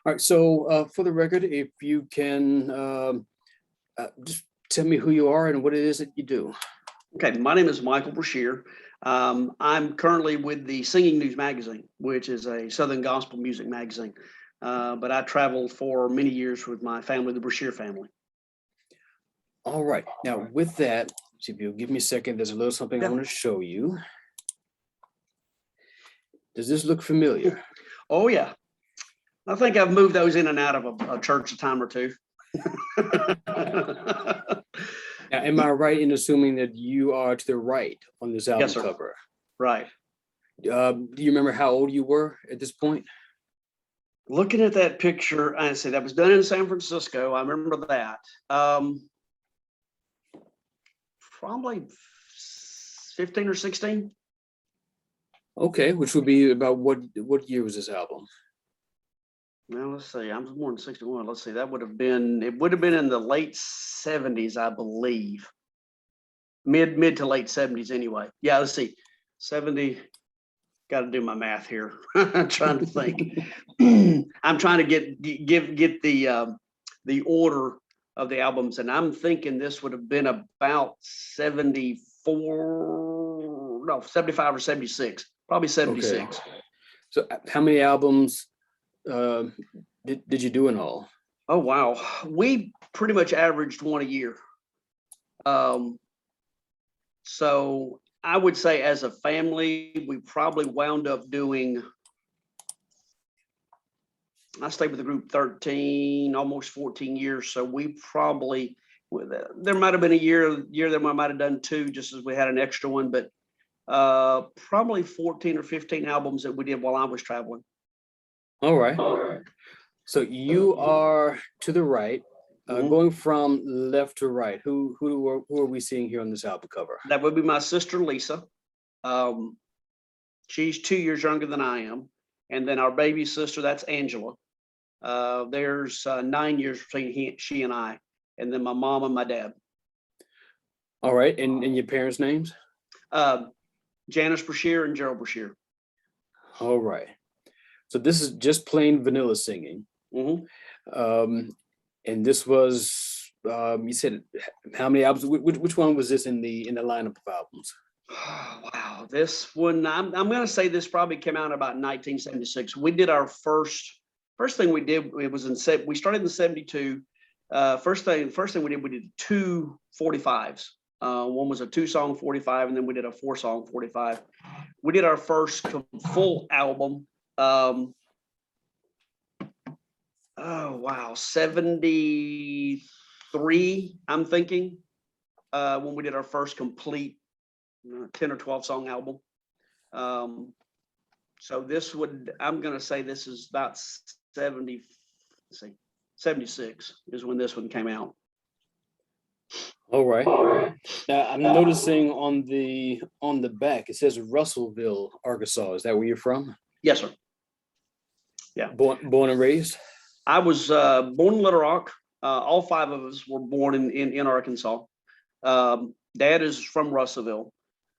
All right. So for the record, if you can just tell me who you are and what it is that you do. Okay, my name is Michael Brashear. I'm currently with the Singing News magazine, which is a Southern gospel music magazine. But I traveled for many years with my family, the Brashear family. All right. Now, with that, see if you'll give me a second. There's a little something I want to show you. Does this look familiar? Oh, yeah. I think I've moved those in and out of a church a time or two. Now, am I right in assuming that you are to the right on this album Yes, sir. cover? Right. Do you remember how old you were at this point? Looking at that picture, I said that was done in San Francisco. I remember that. Probably 15 or 16. Okay, which would be about what year was this album? Now let's see. I was born in 61. Let's see. It would have been in the late 70s, I believe. Mid to late 70s anyway. Yeah, let's see. 70. Got to do my math here. I'm trying to think. I'm trying to get the order of the albums, and I'm thinking this would have been about 75 or 76. Probably 76. Okay. So how many albums did you do in all? Oh, wow. We pretty much averaged one a year. So I would say as a family, we probably wound up doing, I stayed with the group 13, almost 14 years. So we probably, there might've been a year that we might've done two, just as we had an extra one, but probably 14 or 15 albums that we did while I was traveling. All right. So you are to the right, going from left to right. Who are we seeing here on this album cover? That would be my sister, Lisa. She's 2 years younger than I am. And then our baby sister, that's Angela. There's 9 years between she and I, and then my mom and my dad. All right. And your parents' names? Janice Brashear and Gerald Brashear. All right. So this is just plain vanilla singing. And this was, you said how many albums? Which one was this in the lineup of albums? Oh, wow, this one, I'm going to say this probably came out about 1976. We did our first thing we did. It was we started in 72. First thing we did 2 45s. One was a 2-song 45, and then we did a 4-song 45. We did our first full album. Oh wow, 73, I'm thinking, when we did our first complete 10 or 12 song album. So this I'm gonna say this is about 76 is when this one came out. All right. Now I'm noticing on the back it says Russellville, Arkansas. Is that where you're from? Yes, sir. Yeah. Born and raised? I was born in Little Rock. All 5 of us were born in Arkansas. Dad is from Russellville.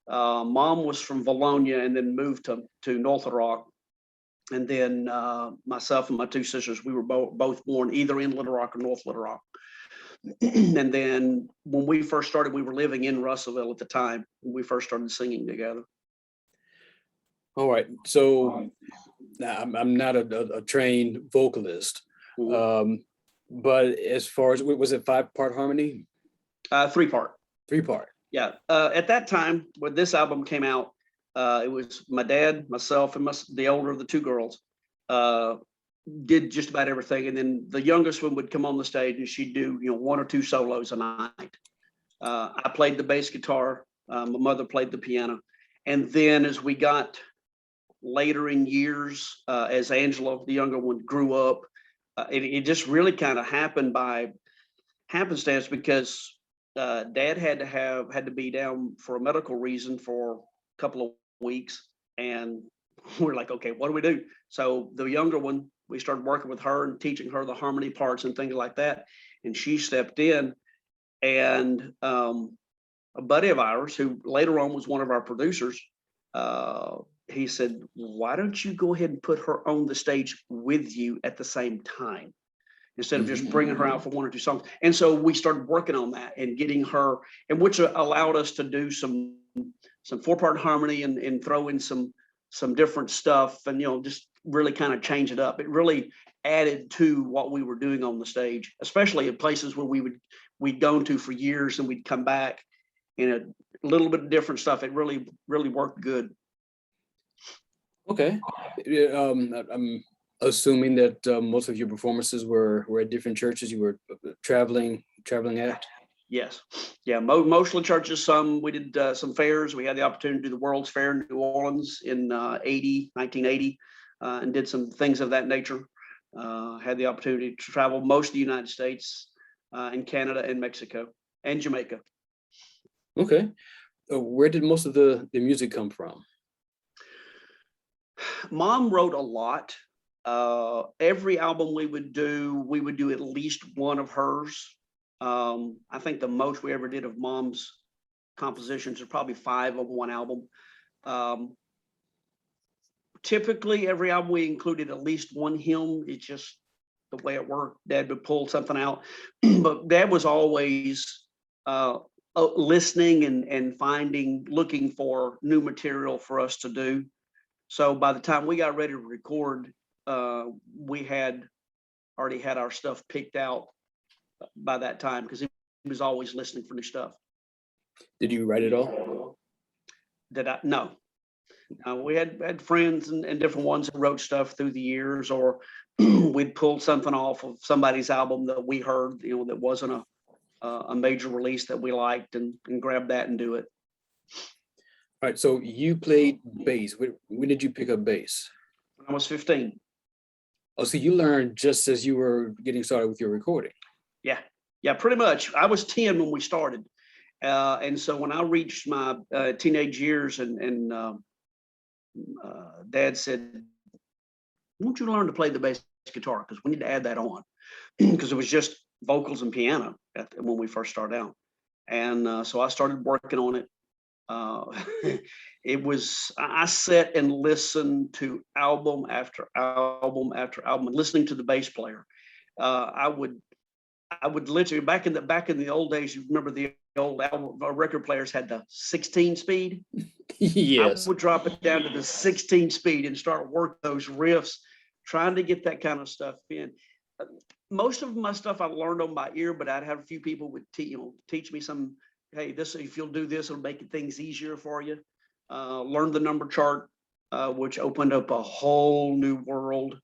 Mom was from Valonia and then moved to North Little Rock. And then myself and my 2 sisters, we were both born either in Little Rock or North Little Rock. And then when we first started, we were living in Russellville at the time when we first started singing together. All right. So I'm not a trained vocalist, but as far as, was it 5-part harmony? 3-part. 3-part. Yeah. At that time, when this album came out, it was my dad, myself, and the older of the 2 girls did just about everything. And then the youngest one would come on the stage and she'd do 1 or 2 solos a night. I played the bass guitar. My mother played the piano. And then as we got later in years, as Angela, the younger one, grew up, it just really kind of happened by happenstance because Dad had to be down for a medical reason for a couple of weeks, and we're like, okay, what do we do? So the younger one, we started working with her and teaching her the harmony parts and things like that, and she stepped in. And a buddy of ours, who later on was one of our producers, he said, why don't you go ahead and put her on the stage with you at the same time, instead of just bringing her out for one or two songs. And so we started working on that and getting her, and which allowed us to do some 4-part harmony and throw in some different stuff, and, you know, just really kind of change it up. It really added to what we were doing on the stage, especially at places where we'd gone to for years, and we'd come back in a little bit of different stuff. It really worked good. Okay. I'm assuming that most of your performances were at different churches you were traveling at. Yes. Yeah. Mostly churches. Some we did some fairs. We had the opportunity to do the World's Fair in New Orleans in 1980, and did some things of that nature. Had the opportunity to travel most of the United States, and Canada and Mexico and Jamaica. Okay. Where did most of the music come from? Mom wrote a lot. Every album we would do at least one of hers. I think the most we ever did of Mom's compositions are probably 5 on one album. Typically, every album we included at least one hymn. It's just the way it worked. Dad would pull something out, but Dad was always listening and looking for new material for us to do. So by the time we got ready to record, we had already had our stuff picked out by that time, because he was always listening for new stuff. Did you write it all? Did I? No. We had friends and different ones that wrote stuff through the years, or we'd pull something off of somebody's album that we heard, you know, that wasn't a major release that we liked, and grab that and do it. All right. So you played bass. When did you pick up bass? When I was 15. Oh, so you learned just as you were getting started with your recording. Yeah, pretty much. I was 10 when we started. And so when I reached my teenage years, and Dad said, "I want you to learn to play the bass guitar, because we need to add that on," because it was just vocals and piano when we first started out. And so I started working on it. I sat and listened to album after album after album, and listening to the bass player. I would literally, back in the old days, you remember the old album record players had the 16 speed. Yes. I would drop it down to the 16 speed and start working those riffs, trying to get that kind of stuff in. Most of my stuff I learned on my ear, but I'd have a few people would teach me some. Hey, this, if you'll do this, it'll make things easier for you. Learn the number chart, which opened up a whole new world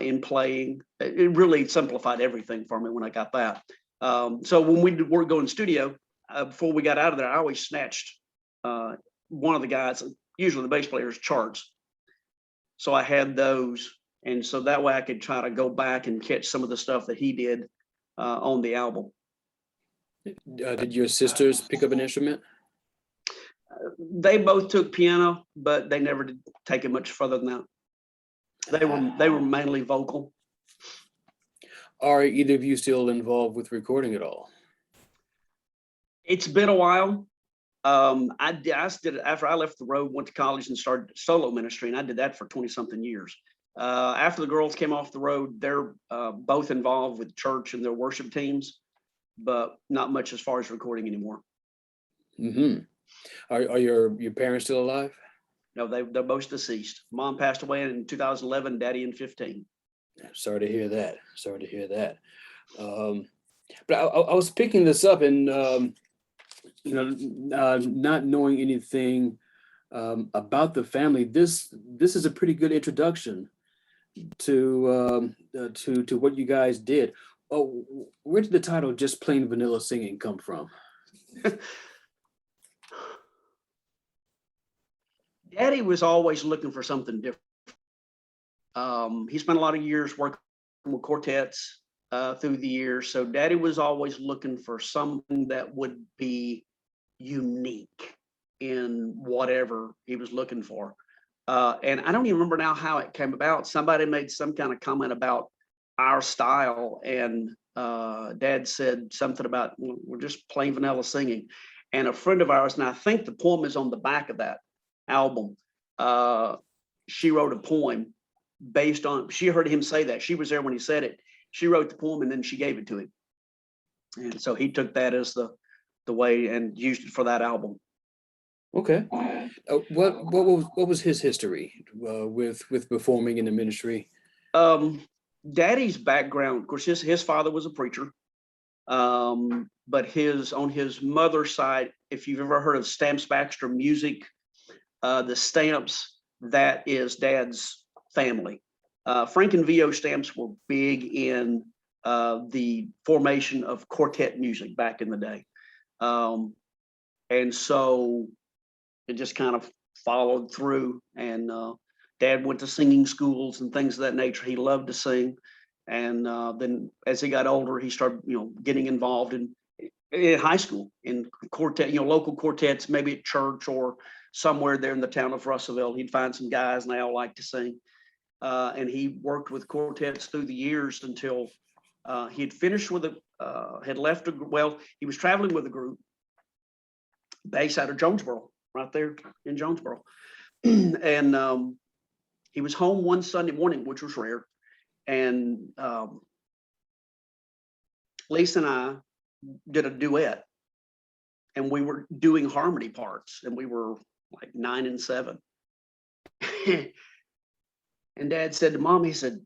in playing. It really simplified everything for me when I got that. So when we were going studio, before we got out of there, I always snatched one of the guys, usually the bass player's charts. So I had those, and so that way I could try to go back and catch some of the stuff that he did on the album. Did your sisters pick up an instrument? They both took piano, but they never did take it much further than that. They were mainly vocal. Are either of you still involved with recording at all? It's been a while. I did it after I left the road, went to college, and started solo ministry, and I did that for 20-something years. After the girls came off the road, they're both involved with church and their worship teams, but not much as far as recording anymore. Mm-hmm. Are your parents still alive? No, they're both deceased. Mom passed away in 2011, Daddy in 15. Sorry to hear that. But I was picking this up, and not knowing anything about the family, this is a pretty good introduction to what you guys did. Oh, where did the title "Just Plain Vanilla Singing" come from? Daddy was always looking for something different. He spent a lot of years working with quartets through the years. So Daddy was always looking for something that would be unique in whatever he was looking for. And I don't even remember now how it came about. Somebody made some kind of comment about our style, and Dad said something about, we're just plain vanilla singing. And a friend of ours, and I think the poem is on the back of that album, she wrote a poem based on, she heard him say that. She was there when he said it. She wrote the poem and then she gave it to him. And so he took that as the way and used it for that album. Okay. What was his history with performing in the ministry? Daddy's background, of course, his father was a preacher. But on his mother's side, if you've ever heard of Stamps Baxter Music, the Stamps, that is Dad's family. Frank and Vio Stamps were big in the formation of quartet music back in the day. And so it just kind of followed through, and Dad went to singing schools and things of that nature. He loved to sing. And then as he got older, he started, getting involved in high school in quartet, local quartets, maybe at church or somewhere there in the town of Russellville. He'd find some guys and they all liked to sing. And he worked with quartets through the years until he had finished with had left. He was traveling with a group based out of Jonesboro, right there in Jonesboro. And he was home one Sunday morning, which was rare. And Lisa and I did a duet, and we were doing harmony parts, and we were like 9 and 7. And Dad said to Mom, he said,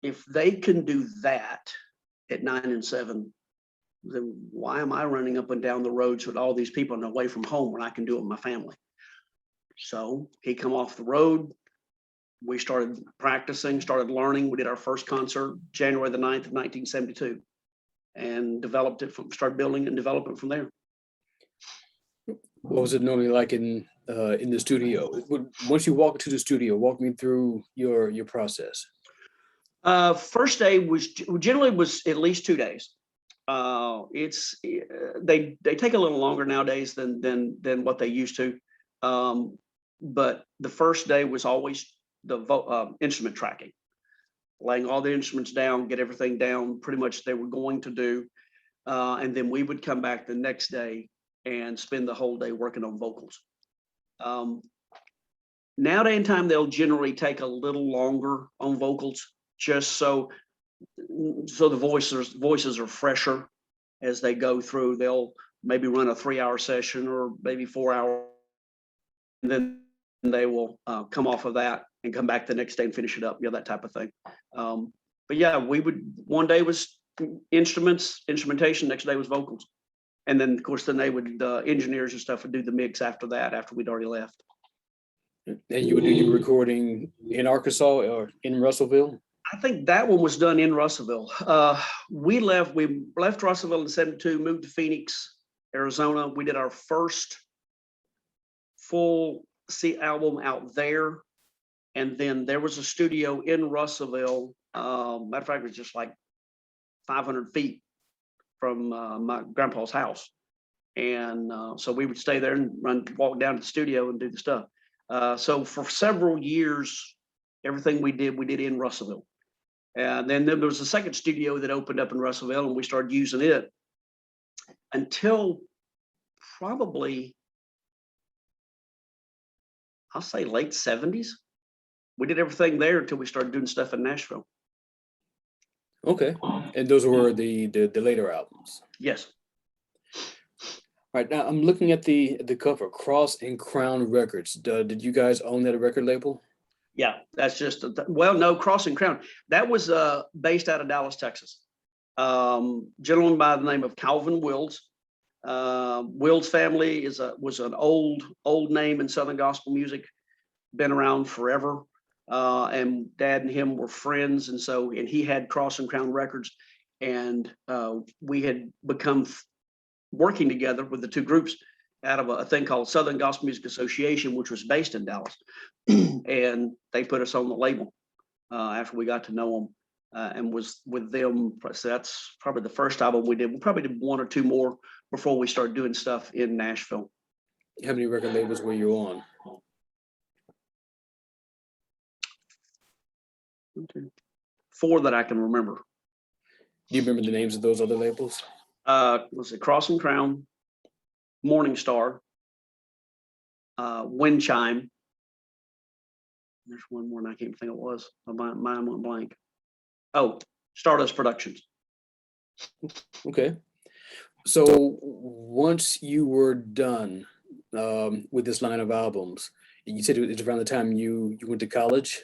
if they can do that at 9 and 7, then why am I running up and down the roads with all these people and away from home when I can do it with my family? So he come off the road. We started practicing, started learning. We did our first concert January the 9th of 1972, and started building and developing from there. What was it normally like in the studio? Once you walk into the studio, walk me through your process. First day was generally at least 2 days. They take a little longer nowadays than what they used to. But the first day was always the instrument tracking, laying all the instruments down, get everything down pretty much they were going to do. And then we would come back the next day and spend the whole day working on vocals. Nowadays in time, they'll generally take a little longer on vocals, just so the voices are fresher as they go through. They'll maybe run a 3-hour session or maybe 4 hours, and then they will come off of that and come back the next day and finish it up, that type of thing. But yeah, one day was instrumentation, next day was vocals. And then of course, they would, engineers and stuff would do the mix after that, after we'd already left. And you would do your recording in Arkansas or in Russellville? I think that one was done in Russellville. We left Russellville in 72, moved to Phoenix, Arizona. We did our first full album out there. And then there was a studio in Russellville. Matter of fact, it was just like 500 feet from my grandpa's house. And so we would stay there and walk down to the studio and do the stuff. So for several years, everything we did in Russellville. And then there was a second studio that opened up in Russellville, and we started using it until probably, I'll say late 70s. We did everything there until we started doing stuff in Nashville. Okay. And those were the later albums. Yes. All right, now I'm looking at the cover, Cross and Crown Records. Did you guys own that record label? Yeah, that's just, no, Cross and Crown. That was based out of Dallas, Texas. Gentleman by the name of Calvin Wills. Wills family was an old name in Southern gospel music, been around forever. And Dad and him were friends. And he had Cross and Crown Records, and we had become working together with the two groups out of a thing called Southern Gospel Music Association, which was based in Dallas. And they put us on the label after we got to know them, and was with them. So that's probably the first album we did. We probably did one or two more before we started doing stuff in Nashville. How many record labels were you on? 4 that I can remember. Do you remember the names of those other labels? Was it Cross and Crown, Morning Star, Wind Chime, There's one more and I can't think it was. My mind went blank. Oh, Stardust Productions. Okay. So once you were done with this line of albums, you said it was around the time you went to college.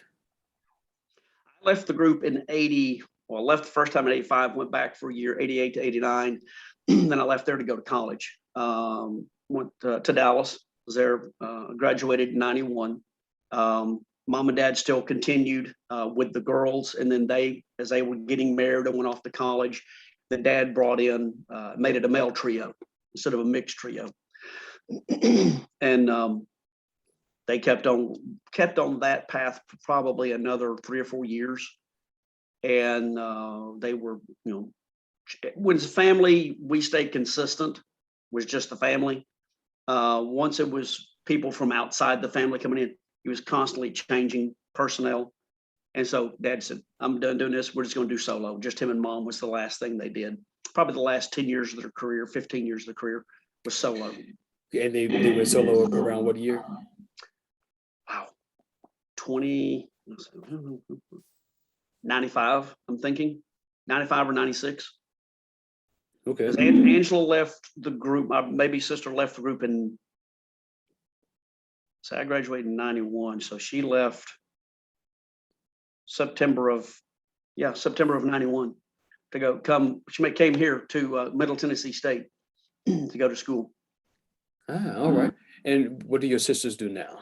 I left the group in 80. Well, I left the first time in 85, went back for a year, 88 to 89. Then I left there to go to college. Went to Dallas, was there, graduated in 91. Mom and dad still continued with the girls. And then as they were getting married and went off to college, the dad brought in, made it a male trio instead of a mixed trio. And they kept on that path for probably another 3 or 4 years. And they were, when it's a family, we stayed consistent, was just the family. Once it was people from outside the family coming in, he was constantly changing personnel. And so dad said, I'm done doing this. We're just going to do solo. Just him and mom was the last thing they did. Probably the last 10 years of their career, 15 years of their career was solo. And they went solo around what year? Wow. 95, I'm thinking. 95 or 96. Okay. Angela left the group. My baby sister left the group I graduated in 91. So she left September of 91 to she came here to Middle Tennessee State to go to school. All right. And what do your sisters do now?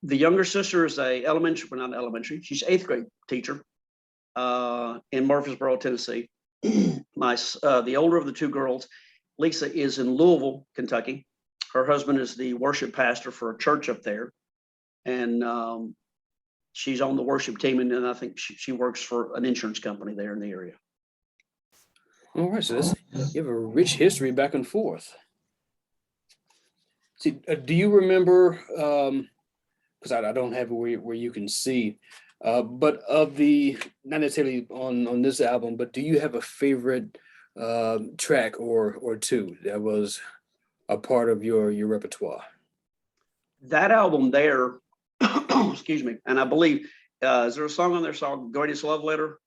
The younger sister is she's 8th grade teacher in Murfreesboro, Tennessee. The older of the 2 girls, Lisa, is in Louisville, Kentucky. Her husband is the worship pastor for a church up there. And she's on the worship team. And then I think she works for an insurance company there in the area. All right. So you have a rich history back and forth. See, do you remember, because I don't have it where you can see, but of the, not necessarily on this album, but do you have a favorite track or two that was a part of your repertoire? That album there, excuse me, and I believe, is there a song on there called Greatest Love Letter?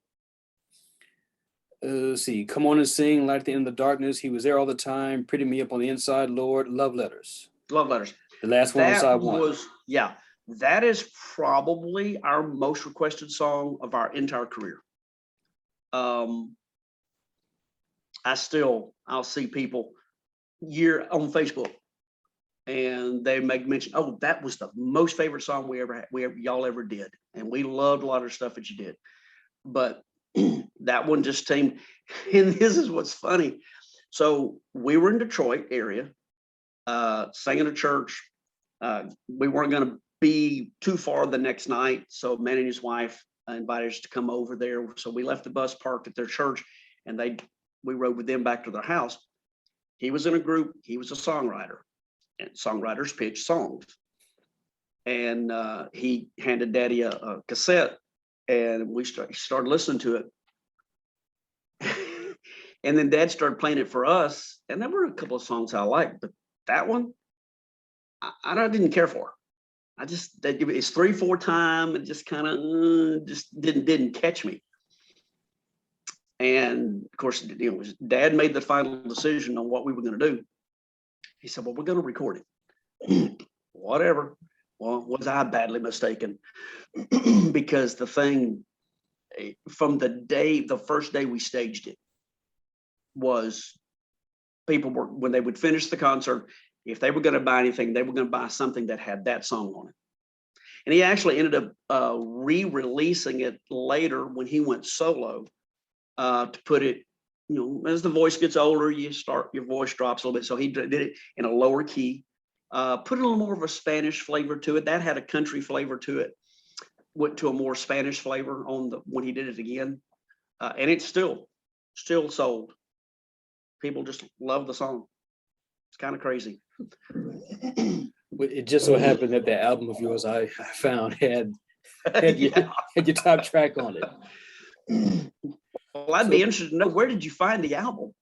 Let's see, Come On and Sing, Light at the End of the Darkness, He Was There All the Time, Pretty Me Up on the Inside, Lord, Love Letters. Love Letters. The last one on side one. That is probably our most requested song of our entire career. I'll see people on Facebook and they make mention, oh, that was the most favorite song y'all ever did. And we loved a lot of stuff that you did. But that one just came, and this is what's funny. So we were in Detroit area, sang in a church. We weren't going to be too far the next night. So Manny and his wife invited us to come over there. So we left the bus parked at their church and we rode with them back to their house. He was in a group. He was a songwriter, and songwriters pitch songs. And he handed Daddy a cassette, and we started listening to it. And then Dad started playing it for us. And there were a couple of songs I liked, but that one, I didn't care for. It's 3/4 time. It just kind of just didn't catch me. And of course, Dad made the final decision on what we were going to do. He said, well, we're going to record it. Whatever. Well, was I badly mistaken? Because the thing, from the first day we staged it, was when they would finish the concert, if they were going to buy anything, they were going to buy something that had that song on it. And he actually ended up re-releasing it later when he went solo, to put it, as the voice gets older, your voice drops a little bit. So he did it in a lower key, put a little more of a Spanish flavor to it. That had a country flavor to it, went to a more Spanish flavor when he did it again. And it's still sold. People just love the song. It's kind of crazy. It just so happened that the album of yours I found had your top track on it. Well, I'd be interested to know, where did you find the album?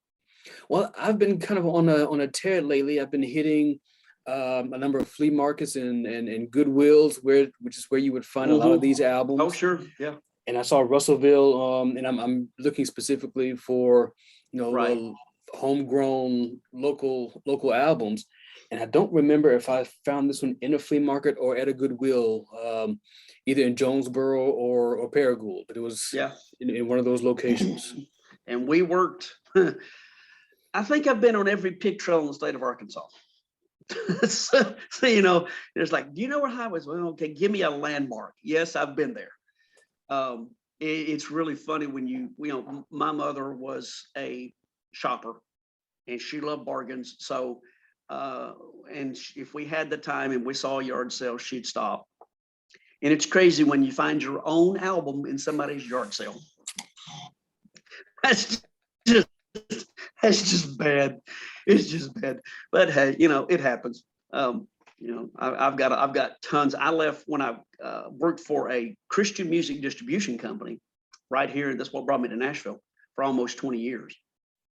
Well, I've been kind of on a tear lately. I've been hitting a number of flea markets and Goodwills, which is where you would find a lot of these albums. Oh, sure. Yeah. And I saw Russellville, and I'm looking specifically for, Right. homegrown local albums. And I don't remember if I found this one in a flea market or at a Goodwill, either in Jonesboro or Paragould, but it was Yeah. in one of those locations. And we worked, I think I've been on every pig trail in the state of Arkansas. so, it's like, do you know where highways? Well, okay, give me a landmark. Yes, I've been there. It's really funny when my mother was a shopper and she loved bargains. So, if we had the time and we saw a yard sale, she'd stop. And it's crazy when you find your own album in somebody's yard sale. That's just bad. It's just bad. But hey, it happens. I've got tons. I left when I worked for a Christian music distribution company right here, and that's what brought me to Nashville for almost 20 years.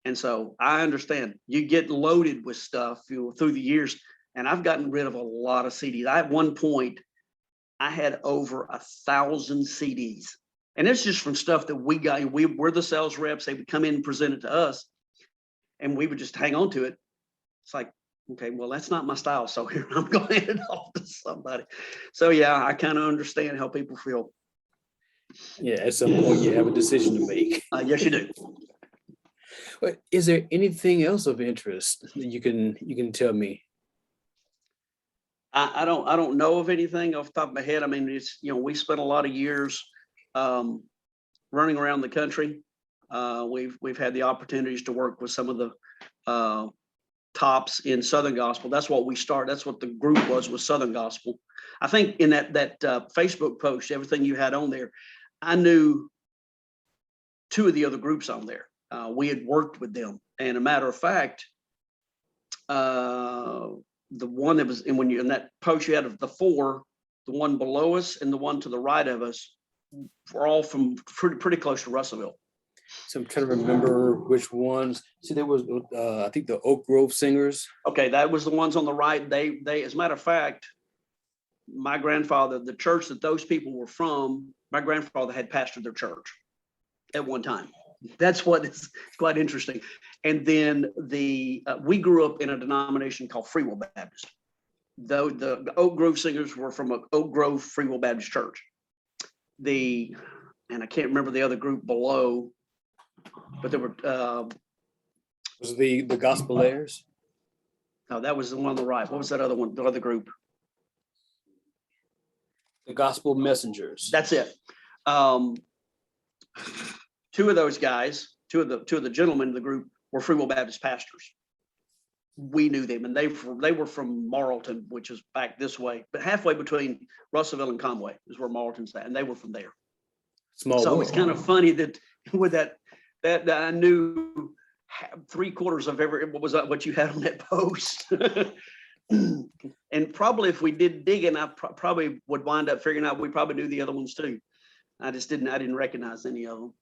And so I understand you get loaded with stuff through the years, and I've gotten rid of a lot of CDs. At one point, I had over 1,000 CDs, and it's just from stuff that we got. We were the sales reps. They would come in and present it to us, and we would just hang on to it. It's like, okay, well, that's not my style. So here, I'm going to hand it off to somebody. So yeah, I kind of understand how people feel. Yeah, at some point you have a decision to make. Yes, you do. But is there anything else of interest that you can tell me? I don't know of anything off the top of my head. I mean, it's, we spent a lot of years running around the country. We've had the opportunities to work with some of the tops in Southern gospel. That's what we started. That's what the group was Southern gospel. I think in that Facebook post, everything you had on there, I knew 2 of the other groups on there. We had worked with them, and a matter of fact, the one that was in that post you had of the 4, the one below us and the one to the right of us were all from pretty close to Russellville. So I'm trying to remember which ones. See, there was I think the Oak Grove Singers. Okay, that was the ones on the right. They as a matter of fact, my grandfather, the church that those people were from, my grandfather had pastored their church at one time. That's what it's quite interesting. And then we grew up in a denomination called Free Will Baptist. Though the Oak Grove Singers were from Oak Grove Free Will Baptist Church. And I can't remember the other group below, but there were Was the Gospel Airs? No, that was the one on the right. What was that other one? The other group? The Gospel Messengers. That's it. 2 of those guys, two of the gentlemen in the group were Free Will Baptist pastors. We knew them, and they were from Marlton, which is back this way, but halfway between Russellville and Conway is where Marlton's at, and they were from there. Small so world. It's kind of funny that with that I knew 3/4 of what was what you had on that post. And probably if we did digging, I probably would wind up figuring out we probably knew the other ones too. I didn't recognize any of them.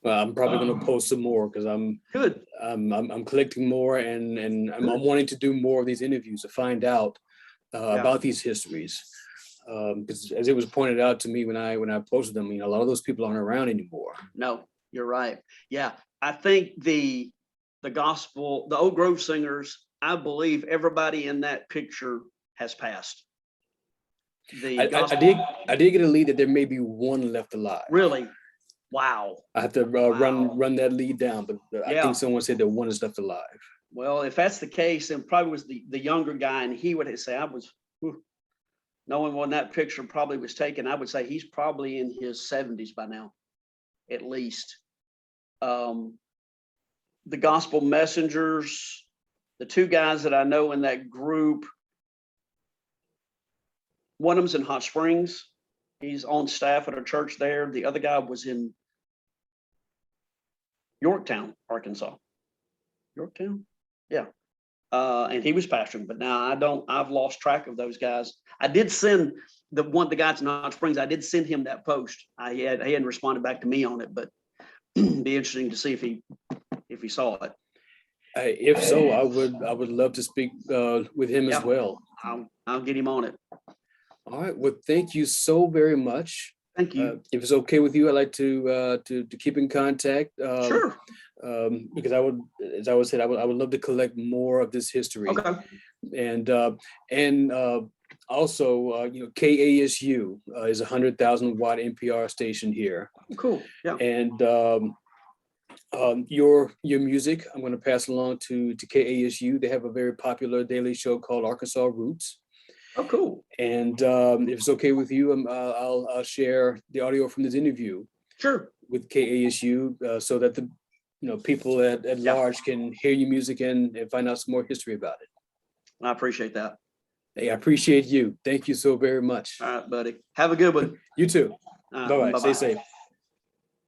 Well, I'm probably going to post some more because I'm good. I'm collecting more, and I'm wanting to do more of these interviews to find out about these histories. Because as it was pointed out to me when I posted them, a lot of those people aren't around anymore. No, you're right. Yeah, I think the gospel, the Oak Grove Singers, I believe everybody in that picture has passed. I did get a lead that there may be one left alive. Really? Wow. I have to run that lead down, but I think someone said that one is left alive. Well, if that's the case, then probably was the younger guy, and he would say, knowing when that picture probably was taken, I would say he's probably in his 70s by now, at least. The Gospel Messengers, the 2 guys that I know in that group, one of them's in Hot Springs. He's on staff at a church there. The other guy was in Yorktown, Arkansas. Yorktown? Yeah. And he was pastoring, but now I've lost track of those guys. I did send the guys in Hot Springs, I did send him that post. He hadn't responded back to me on it, but it'd be interesting to see if he saw it. If so, I would love to speak with him as Yeah. well. I'll get him on it. All right. Well, thank you so very much. Thank you. If it's okay with you, I'd like to keep in contact. Sure. Because I would, as I was said, I would love to collect more of this history. Okay. And also, KASU is a 100,000 watt NPR station here, Cool. Yeah. and your music I'm going to pass along to KASU. They have a very popular daily show called Arkansas Roots. Oh, cool. And if it's okay with you, I'll share the audio from this interview Sure. with KASU so that the people at large can hear your music and find out some more history about it. I appreciate that. Hey, I appreciate you. Thank you so very much. All right, buddy. Have a good one. You too. All right, Bye-bye. Stay bye-bye. safe.